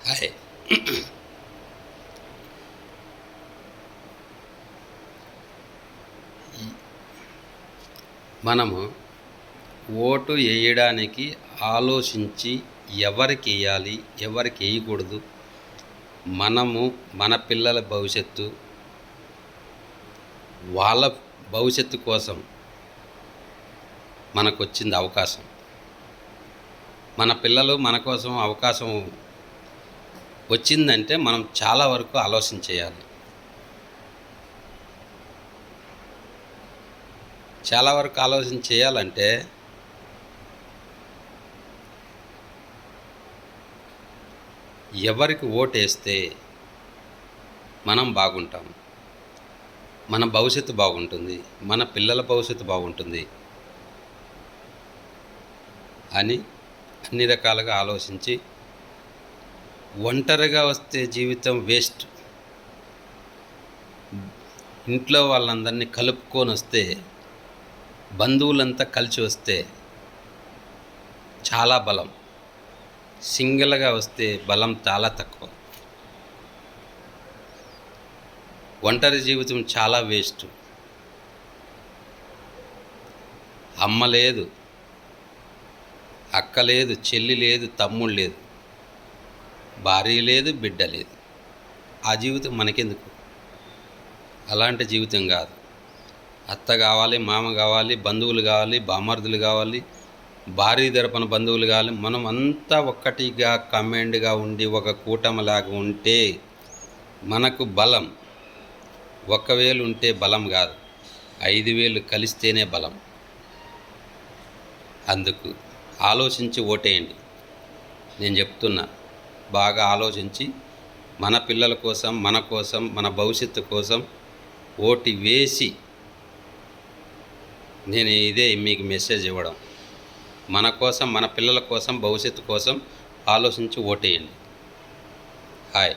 Hi. మనము vote వేయడానికి ఆలోచించి ఎవరికి వేయాలి, ఎవరికి వేయకూడదు, మనము మన పిల్లల భవిష్యత్తు, వాళ్ళ భవిష్యత్తు కోసం మనకు వచ్చింది అవకాశం. మన పిల్లలు మన కోసం అవకాశం వచ్చిందంటే మనం చాలా వరకు ఆలోచన చేయాలి. చాలా వరకు ఆలోచన చేయాలంటే ఎవరికి ఓటేస్తే మనం బాగుంటాం, మన భవిష్యత్తు బాగుంటుంది, మన పిల్లల భవిష్యత్తు బాగుంటుంది అని అన్ని రకాలుగా ఆలోచించి, ఒంటరిగా వస్తే జీవితం వేస్ట్, ఇంట్లో వాళ్ళందరినీ కలుపుకొని వస్తే, బంధువులంతా కలిసి వస్తే చాలా బలం, సింగిల్గా వస్తే బలం చాలా తక్కువ. ఒంటరి జీవితం చాలా వేస్ట్. అమ్మ లేదు, అక్క లేదు, చెల్లి లేదు, తమ్ముడు లేదు, భార్య లేదు, బిడ్డ లేదు. ఆ జీవితం మనకెందుకు? అలాంటి జీవితం కాదు. అత్త కావాలి, మామ కావాలి, బంధువులు కావాలి, బామర్దులు కావాలి, భార్య తరపున బంధువులు కావాలి. మనం అంతా ఒక్కటిగా కమాండ్గా ఉండి ఒక కూటమిలాగా ఉంటే మనకు బలం. 1,000 ఉంటే బలం కాదు, 5,000 కలిస్తేనే బలం. అందుకు ఆలోచించి ఓటేయండి. నేను చెప్తున్నా, బాగా ఆలోచించి మన పిల్లల కోసం, మన కోసం, మన భవిష్యత్తు కోసం ఓటు వేసి, నేను ఇదే మీకు మెసేజ్ ఇవ్వడం, మన కోసం, మన పిల్లల కోసం, భవిష్యత్తు కోసం ఆలోచించి ఓటేయండి. హాయ్.